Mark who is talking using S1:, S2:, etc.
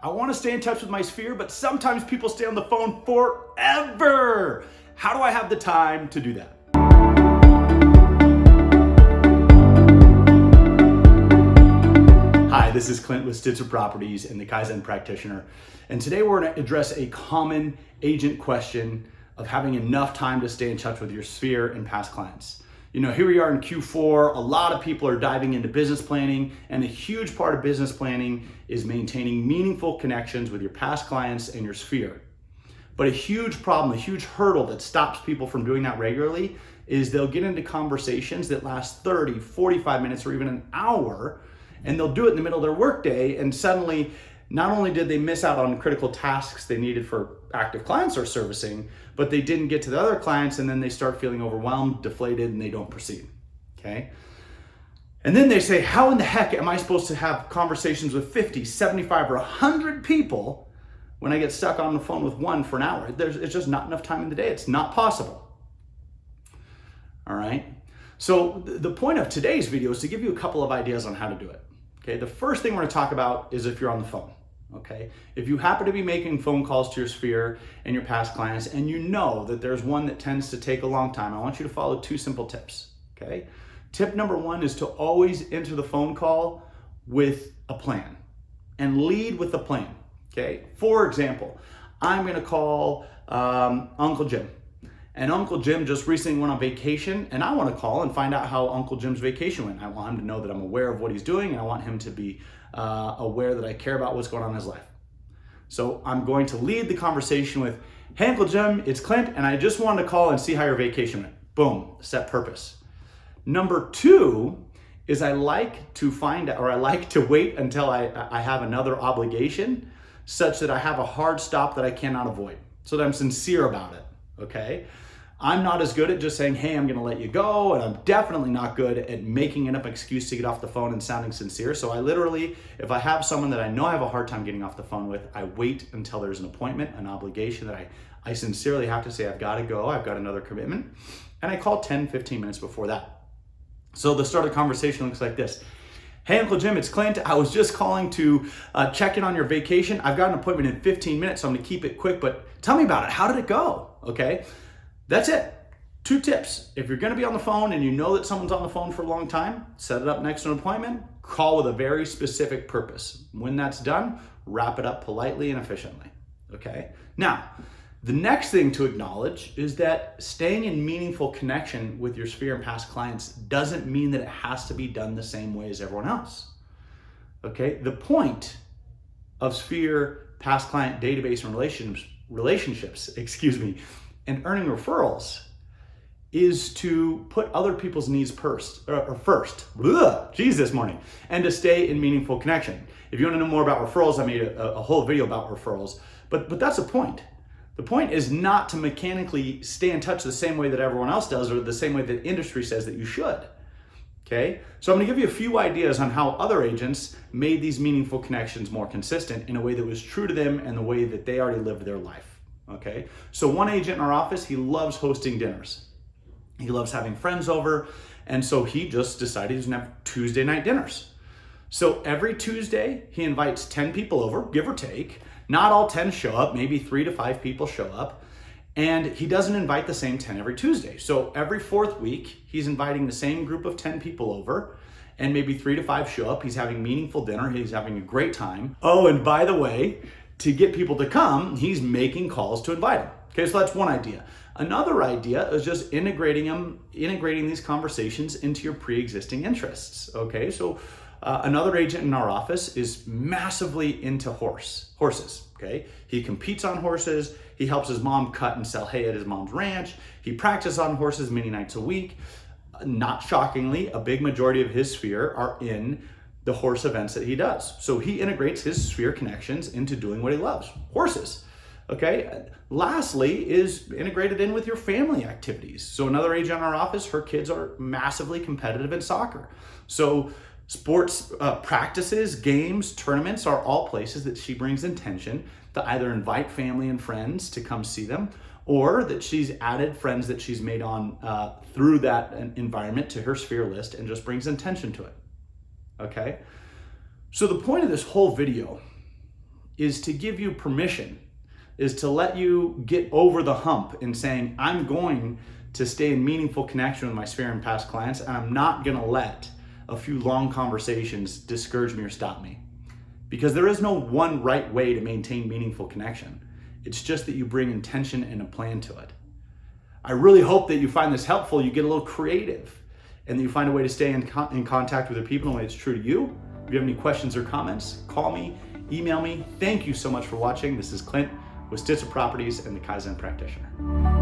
S1: I want to stay in touch with my sphere, but sometimes people stay on the phone forever. How do I have the time to do that? Hi, this is Clint with Stitser Properties and the Kaizen Practitioner. And today we're going to address a common agent question of having enough time to stay in touch with your sphere and past clients. You know, here we are in Q4, a lot of people are diving into business planning, and a huge part of business planning is maintaining meaningful connections with your past clients and your sphere. But a huge problem, a huge hurdle that stops people from doing that regularly is they'll get into conversations that last 30, 45 minutes, or even an hour, and they'll do it in the middle of their workday, and suddenly, not only did they miss out on critical tasks they needed for active clients or servicing, but they didn't get to the other clients, and then they start feeling overwhelmed, deflated, and they don't proceed, okay? And then they say, how in the heck am I supposed to have conversations with 50, 75, or 100 people when I get stuck on the phone with one for an hour? It's just not enough time in the day. It's not possible, all right? So the point of today's video is to give you a couple of ideas on how to do it, okay? The first thing we're gonna talk about is if you're on the phone. Okay, if you happen to be making phone calls to your sphere and your past clients, and you know that there's one that tends to take a long time, I want you to follow two simple tips. Okay, tip number one is to always enter the phone call with a plan and lead with the plan. Okay, for example, I'm going to call Uncle Jim, and Uncle Jim just recently went on vacation, and I want to call and find out how Uncle Jim's vacation went. I want him to know that I'm aware of what he's doing, and I want him to be aware that I care about what's going on in his life. So I'm going to lead the conversation with, hey, Uncle Jim, it's Clint, and I just wanted to call and see how your vacation went. Boom, set purpose. Number two is I like to wait until I have another obligation such that I have a hard stop that I cannot avoid, so that I'm sincere about it, okay? I'm not as good at just saying, hey, I'm gonna let you go, and I'm definitely not good at making up an excuse to get off the phone and sounding sincere. So I literally, if I have someone that I know I have a hard time getting off the phone with, I wait until there's an appointment, an obligation that I sincerely have to say, I've gotta go, I've got another commitment, and I call 10, 15 minutes before that. So the start of the conversation looks like this. Hey, Uncle Jim, it's Clint. I was just calling to check in on your vacation. I've got an appointment in 15 minutes, so I'm gonna keep it quick, but tell me about it. How did it go? Okay. That's it. Two tips. If you're going to be on the phone and you know that someone's on the phone for a long time, set it up next to an appointment, call with a very specific purpose. When that's done, wrap it up politely and efficiently. Okay? Now, the next thing to acknowledge is that staying in meaningful connection with your sphere and past clients doesn't mean that it has to be done the same way as everyone else. Okay? The point of sphere, past client database and relationships, and earning referrals is to put other people's needs first, this morning, and to stay in meaningful connection. If you want to know more about referrals, I made a whole video about referrals, but that's the point. The point is not to mechanically stay in touch the same way that everyone else does or the same way that industry says that you should. Okay, so I'm going to give you a few ideas on how other agents made these meaningful connections more consistent in a way that was true to them and the way that they already lived their life. Okay, so one agent in our office, he loves hosting dinners. He loves having friends over, and so he just decided he's gonna have Tuesday night dinners. So every Tuesday, he invites 10 people over, give or take. Not all 10 show up, maybe 3 to 5 people show up, and he doesn't invite the same 10 every Tuesday. So every fourth week, he's inviting the same group of 10 people over, and maybe 3 to 5 show up. He's having meaningful dinner, he's having a great time. Oh, and by the way, to get people to come, he's making calls to invite them. Okay, so that's one idea. Another idea is just integrating these conversations into your pre-existing interests. Okay, so another agent in our office is massively into horses. Okay, he competes on horses. He helps his mom cut and sell hay at his mom's ranch. He practices on horses many nights a week. Not shockingly, a big majority of his sphere are in the horse events that he does. So he integrates his sphere connections into doing what he loves, horses. Okay. Lastly is integrated in with your family activities. So another agent in our office, her kids are massively competitive in soccer. So sports practices, games, tournaments are all places that she brings intention to either invite family and friends to come see them, or that she's added friends that she's made on through that environment to her sphere list and just brings intention to it. Okay. So the point of this whole video is to give you permission, is to let you get over the hump in saying, I'm going to stay in meaningful connection with my sphere and past clients, and I'm not gonna let a few long conversations discourage me or stop me. Because there is no one right way to maintain meaningful connection. It's just that you bring intention and a plan to it. I really hope that you find this helpful, you get a little creative, and that you find a way to stay in contact with the people in a way that's true to you. If you have any questions or comments, call me, email me. Thank you so much for watching. This is Clint with Stitser Properties and the Kaizen Practitioner.